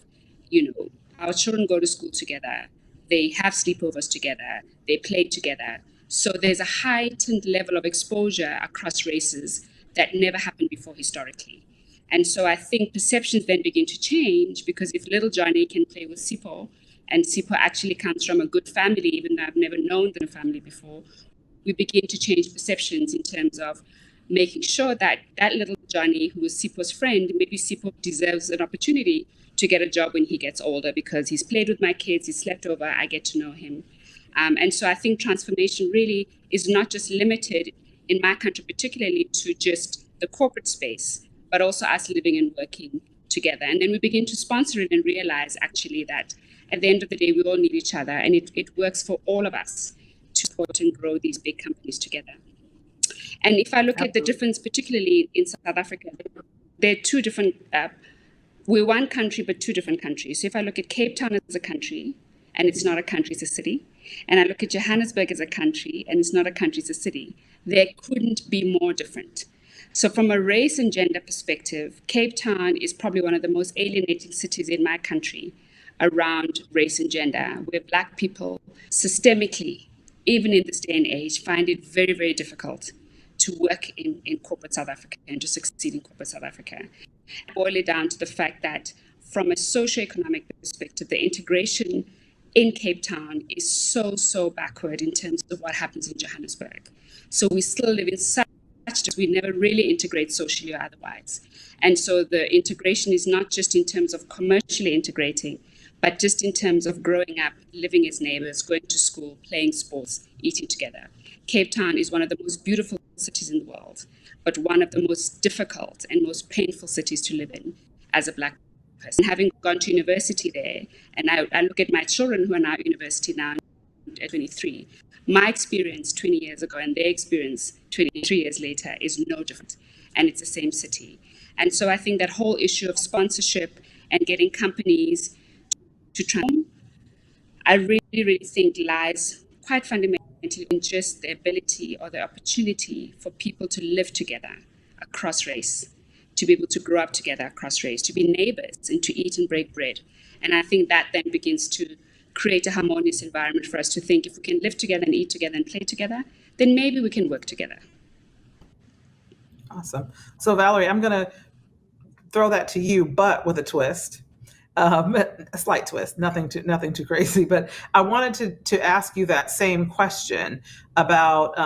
our children go to school together, they have sleepovers together, they play together. So there's a heightened level of exposure across races that never happened before historically. And so I think perceptions then begin to change, because if little Johnny can play with Sipho, and Sipho actually comes from a good family, even though I've never known the family before, we begin to change perceptions in terms of making sure that that little Johnny, who is Sipho's friend, maybe Sipho deserves an opportunity to get a job when he gets older, because he's played with my kids, he's slept over, I get to know him. And so I think transformation really is not just limited, in my country particularly, to just the corporate space, but also us living and working together. And then we begin to sponsor it and realize actually that at the end of the day, we all need each other, and it works for all of us to support and grow these big companies together. And if I look at the difference, particularly in South Africa, there are two different, we're one country, but two different countries. So if I look at Cape Town as a country, and it's not a country, it's a city, and I look at Johannesburg as a country, and it's not a country, it's a city, there couldn't be more different. So from a race and gender perspective, Cape Town is probably one of the most alienating cities in my country around race and gender, where Black people systemically, even in this day and age, find it very, very difficult to work in corporate South Africa and to succeed in corporate South Africa. Boil it down to the fact that from a socioeconomic perspective, the integration in Cape Town is so backward in terms of what happens in Johannesburg. So we still live in such, we never really integrate socially or otherwise. And so the integration is not just in terms of commercially integrating, but just in terms of growing up, living as neighbors, going to school, playing sports, eating together. Cape Town is one of the most beautiful cities in the world, but one of the most difficult and most painful cities to live in as a Black person. Having gone to university there, and I look at my children who are now at university now at 23, my experience 20 years ago and their experience 23 years later is no different, and it's the same city. And so I think that whole issue of sponsorship and getting companies to transform, I really think lies quite fundamentally in just the ability or the opportunity for people to live together across race, to be able to grow up together across race, to be neighbors and to eat and break bread. And I think that then begins to create a harmonious environment for us to think, if we can live together and eat together and play together, then maybe we can work together. Awesome. So Valerie, I'm going to throw that to you, but with a twist. A slight twist, nothing too crazy. But I wanted to ask you that same question about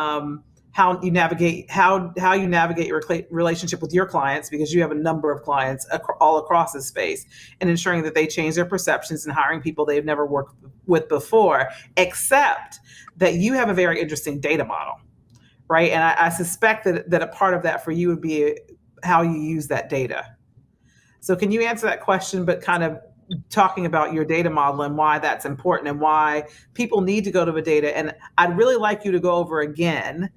how you navigate your relationship with your clients, because you have a number of clients all across this space, and ensuring that they change their perceptions and hiring people they've never worked with before, except that you have a very interesting data model, right? And I suspect that a part of that for you would be how you use that data. So can you answer that question, but kind of talking about your data model and why that's important and why people need to go to the data? And I'd really like you to go over again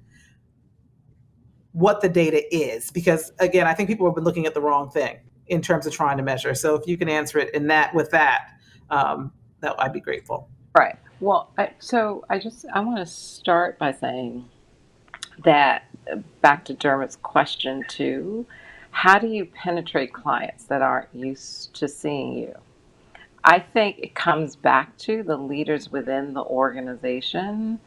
what the data is, because again, I think people have been looking at the wrong thing in terms of trying to measure. So if you can answer it that I'd be grateful. Right. Well, I want to start by saying that, back to Dermot's question too, how do you penetrate clients that aren't used to seeing you? I think it comes back to the leaders within the organization.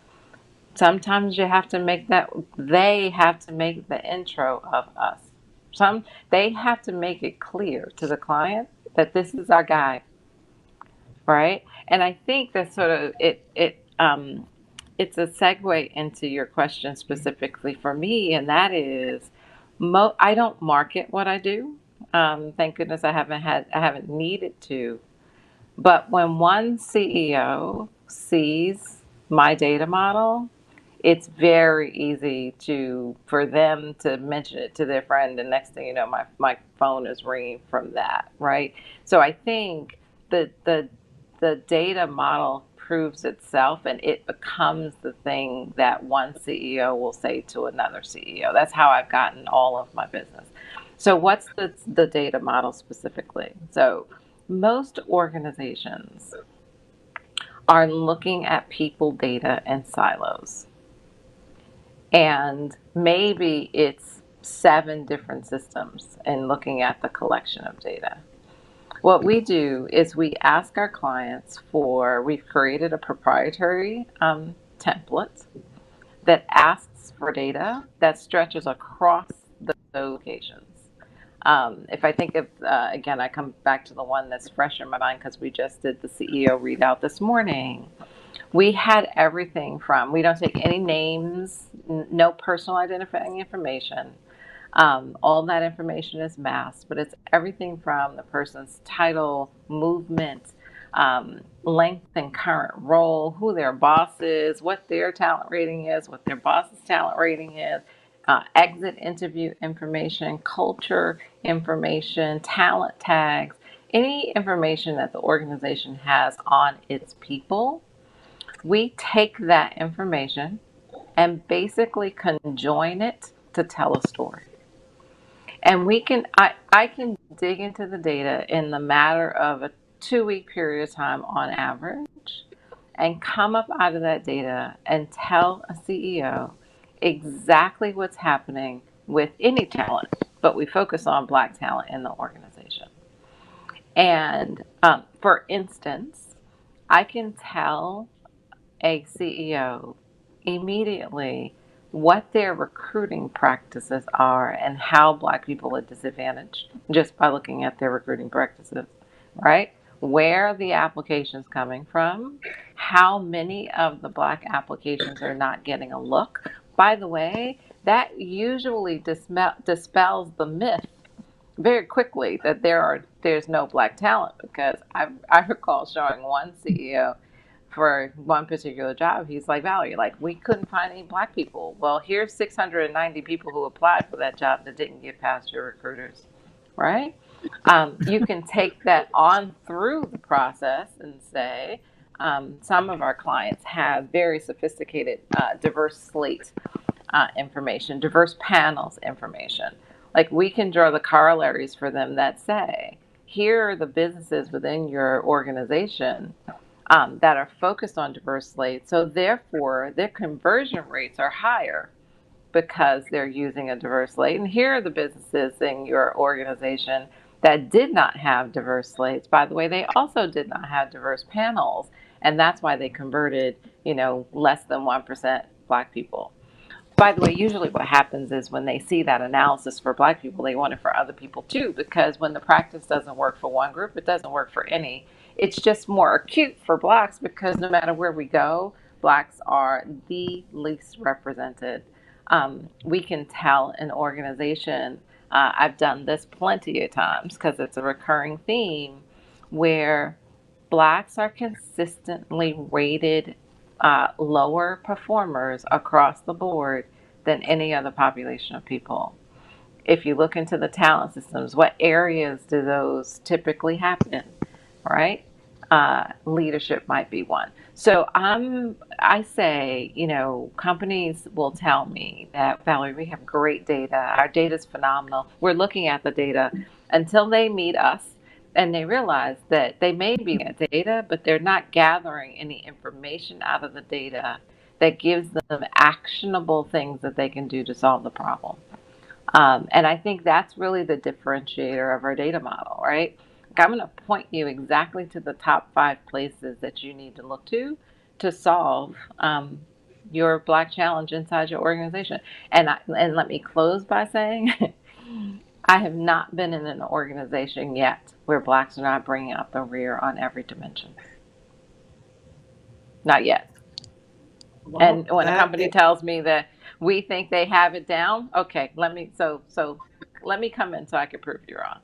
Sometimes they have to make the intro of us. They have to make it clear to the client that this is our guy, right? And I think that sort of it's a segue into your question specifically for me, and that is, I don't market what I do. Thank goodness I haven't needed to. But when one CEO sees my data model, it's very easy for them to mention it to their friend, and next thing you know, my phone is ringing from that, right? So I think the data model proves itself, and it becomes the thing that one CEO will say to another CEO. That's how I've gotten all of my business. So what's the data model specifically? So most organizations are looking at people data in silos. And maybe it's 7 different systems in looking at the collection of data. What we do is we ask our clients we've created a proprietary template that asks for data that stretches across those locations. If I think of, again, I come back to the one that's fresh in my mind because we just did the CEO readout this morning. We had everything from, we don't take any names, no personal identifying information. All that information is masked, but it's everything from the person's title, movement, length and current role, who their boss is, what their talent rating is, what their boss's talent rating is, exit interview information, culture information, talent tags, any information that the organization has on its people. We take that information and basically conjoin it to tell a story. And I can dig into the data in the matter of a 2-week period of time on average and come up out of that data and tell a CEO exactly what's happening with any talent, but we focus on Black talent in the organization. And for instance, I can tell a CEO immediately what their recruiting practices are and how Black people are disadvantaged just by looking at their recruiting practices, right? Where are the applications coming from? How many of the Black applications are not getting a look? By the way, that usually dispels the myth very quickly that there's no Black talent, because I recall showing one CEO for one particular job. He's like, Valerie, like, we couldn't find any Black people. Well, here's 690 people who applied for that job that didn't get past your recruiters, right? You can take that on through the process and say, some of our clients have very sophisticated diverse slate information, diverse panels information. Like, we can draw the corollaries for them that say, here are the businesses within your organization that are focused on diverse slates. So therefore, their conversion rates are higher because they're using a diverse slate. And here are the businesses in your organization that did not have diverse slates. By the way, they also did not have diverse panels. And that's why they converted, less than 1% Black people. By the way, usually what happens is when they see that analysis for Black people, they want it for other people too, because when the practice doesn't work for one group, it doesn't work for any. It's just more acute for Blacks because no matter where we go, Blacks are the least represented. We can tell an organization, I've done this plenty of times because it's a recurring theme, where Blacks are consistently rated lower performers across the board than any other population of people. If you look into the talent systems, what areas do those typically happen in, right? Leadership might be one. So I say, companies will tell me that, Valerie, we have great data. Our data is phenomenal. We're looking at the data, until they meet us and they realize that they may be at data, but they're not gathering any information out of the data that gives them actionable things that they can do to solve the problem. And I think that's really the differentiator of our data model, right? Like, I'm going to point you exactly to the top 5 places that you need to look to solve your Black challenge inside your organization. And let me close by saying, I have not been in an organization yet where Blacks are not bringing up the rear on every dimension. Not yet. Well, and when a company tells me that we think they have it down, okay, let me come in so I can prove you wrong.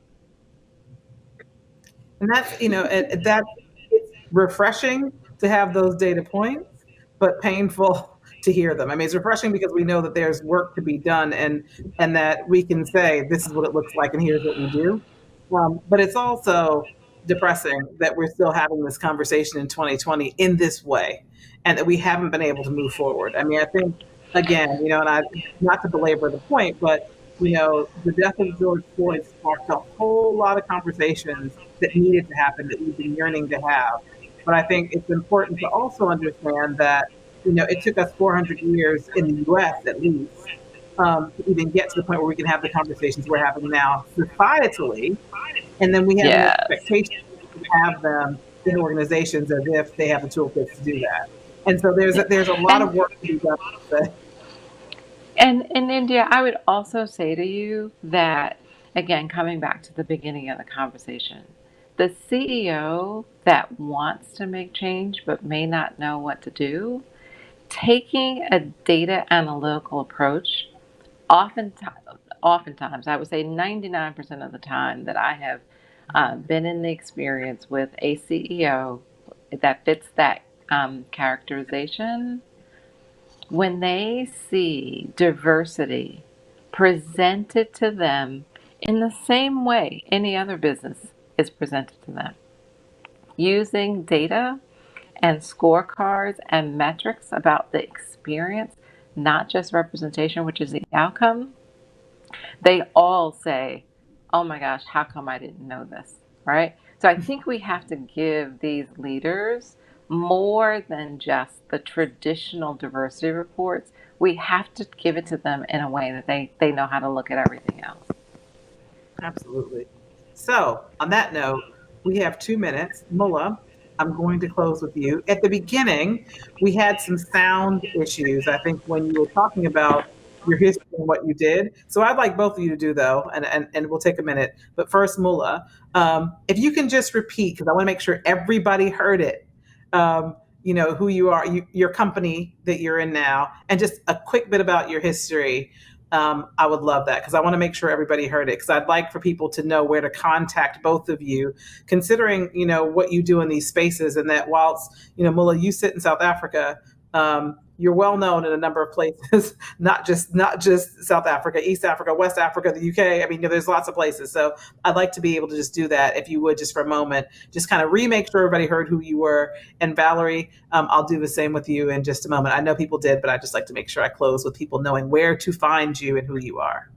And that's, that it's refreshing to have those data points, but painful to hear them. I mean, it's refreshing because we know that there's work to be done and that we can say, this is what it looks like and here's what we do. But it's also depressing that we're still having this conversation in 2020 in this way, and that we haven't been able to move forward. I mean, I think again, and I, not to belabor the point, but the death of George Floyd sparked a whole lot of conversations that needed to happen that we've been yearning to have. But I think it's important to also understand that it took us 400 years in the U.S. at least to even get to the point where we can have the conversations we're having now societally, and then we have an expectation to have them in organizations as if they have the toolkits to do that. And so there's a lot of work to be done. And in India, I would also say to you that, again, coming back to the beginning of the conversation, the CEO that wants to make change but may not know what to do, taking a data analytical approach, oftentimes, I would say 99% of the time that I have been in the experience with a CEO that fits that characterization, when they see diversity presented to them in the same way any other business is presented to them, using data and scorecards and metrics about the experience, not just representation, which is the outcome, they all say, oh my gosh, how come I didn't know this, right? So I think we have to give these leaders more than just the traditional diversity reports. We have to give it to them in a way that they know how to look at everything else. Absolutely. So on that note, we have 2 minutes. Mullah, I'm going to close with you. At the beginning, we had some sound issues, I think, when you were talking about your history and what you did. So I'd like both of you to do, though, and we'll take a minute. But first, Mullah, if you can just repeat, because I want to make sure everybody heard it, who you are, your company that you're in now, and just a quick bit about your history. I would love that, because I want to make sure everybody heard it, because I'd like for people to know where to contact both of you, considering, what you do in these spaces, and that whilst, Mullah, you sit in South Africa, you're well known in a number of places, not just South Africa, East Africa, West Africa, the UK. I mean, there's lots of places. So I'd like to be able to just do that, if you would, just for a moment, just kind of remake sure everybody heard who you were. And Valerie, I'll do the same with you in just a moment. I know people did, but I just like to make sure I close with people knowing where to find you and who you are.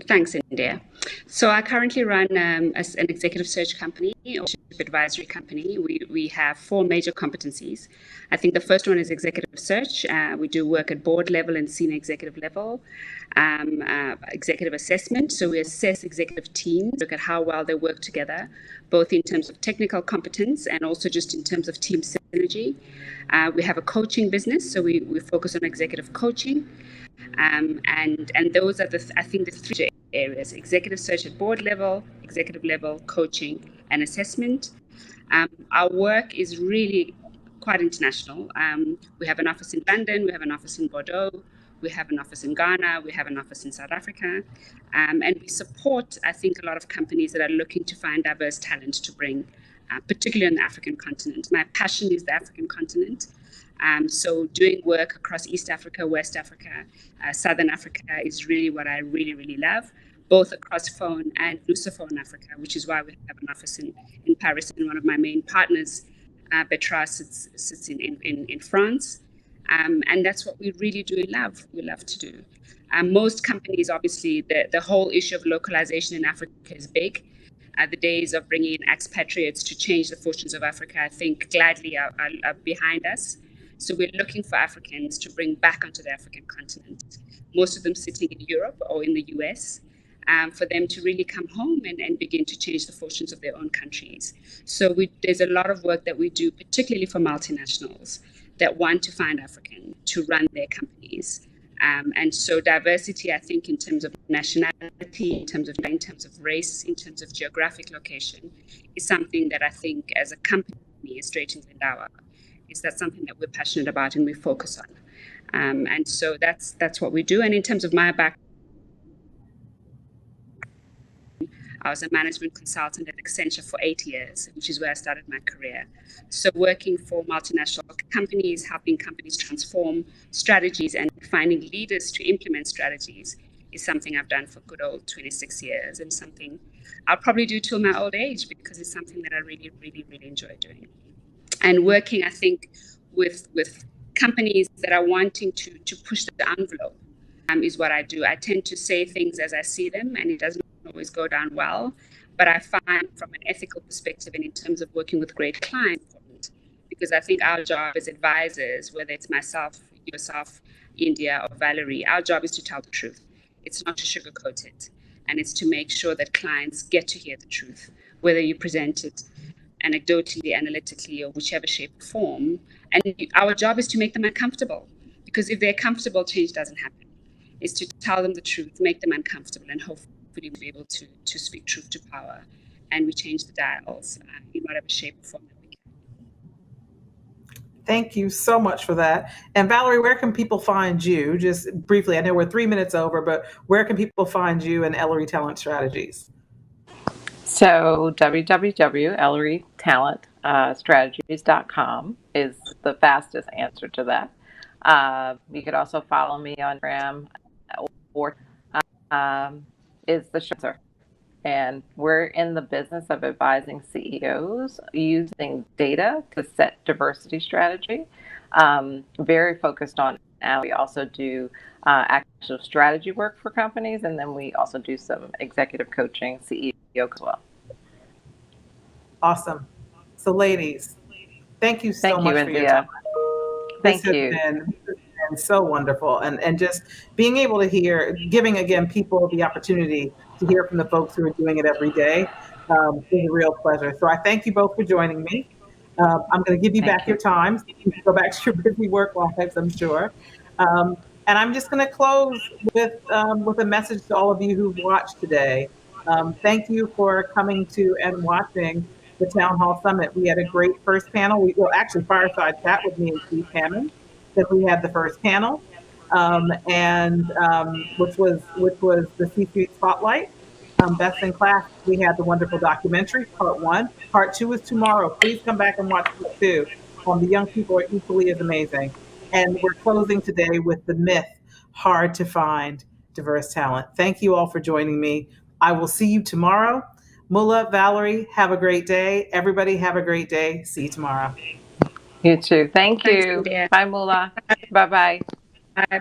Thanks, India. So I currently run as an executive search company or advisory company. We have 4 major competencies. I think the first one is executive search. We do work at board level and senior executive level. Executive assessment. So we assess executive teams, look at how well they work together, both in terms of technical competence and also just in terms of team synergy. We have a coaching business, so we focus on executive coaching. And those are the 3 areas: executive search at board level, executive level, coaching, and assessment. Our work is really quite international. We have an office in London, we have an office in Bordeaux, we have an office in Ghana, we have an office in South Africa. And we support, I think, a lot of companies that are looking to find diverse talent to bring, particularly on the African continent. My passion is the African continent. So doing work across East Africa, West Africa, Southern Africa is really what I really, really love, both across phone and Lusophone Africa, which is why we have an office in Paris, and one of my main partners, Bertrand, sits in France. And that's what we really do love. We love to do. Most companies, obviously, the whole issue of localization in Africa is big. The days of bringing in expatriates to change the fortunes of Africa, I think, gladly are behind us. So we're looking for Africans to bring back onto the African continent, most of them sitting in Europe or in the US, for them to really come home and begin to change the fortunes of their own countries. So there's a lot of work that we do, particularly for multinationals that want to find African to run their companies. And so diversity, I think, in terms of nationality, in terms of race, in terms of geographic location, is something that I think as a company, as Drayton Glendower, is that something that we're passionate about and we focus on. And so that's what we do. And in terms of my background, I was a management consultant at Accenture for 8 years, which is where I started my career. So working for multinational companies, helping companies transform strategies and finding leaders to implement strategies is something I've done for good old 26 years, and something I'll probably do till my old age because it's something that I really, really, really enjoy doing. And working, I think, with companies that are wanting to push the envelope is what I do. I tend to say things as I see them, and it doesn't always go down well. But I find from an ethical perspective and in terms of working with great clients, because I think our job as advisors, whether it's myself, yourself, India, or Valerie, our job is to tell the truth. It's not to sugarcoat it. And it's to make sure that clients get to hear the truth, whether you present it anecdotally, analytically, or whichever shape or form. And our job is to make them uncomfortable. Because if they're comfortable, change doesn't happen. It's to tell them the truth, make them uncomfortable, and hopefully we'll be able to speak truth to power. And we change the dials in whatever shape or form that we can. Thank you so much for that. And Valerie, where can people find you? Just briefly, I know we're 3 minutes over, but where can people find you and Ellery Talent Strategies? So www.ellerytalentstrategies.com is the fastest answer to that. You could also follow me on Instagram, or is the show. And we're in the business of advising CEOs using data to set diversity strategy. Very focused on now. We also do actual strategy work for companies, and then we also do some executive coaching, CEO as well. Awesome. So, ladies, thank you so much for your India. time. Thank This you. has been so wonderful, and just being able to hear, giving again people the opportunity to hear from the folks who are doing it every day is a real pleasure. So I thank you both for joining me. I'm going to give you Thank back you. your time so you can go back to your busy work lives, I'm sure. And I'm just going to close with a message to all of you who've watched today. Thank you for coming to and watching the Town Hall Summit. We had a great first panel. Actually, fireside chat with me and Steve Hammond. Then we had the first panel, which was the C-suite spotlight. Best in Class. We had the wonderful documentary, part 1. Part 2 is tomorrow. Please come back and watch part 2. The young people are equally as amazing. And we're closing today with the myth: hard to find diverse talent. Thank you all for joining me. I will see you tomorrow. Mula, Valerie, have a great day. Everybody have a great day. See you tomorrow. You too. Thank Thanks, you. India. Bye, Mula. Bye-bye. Bye.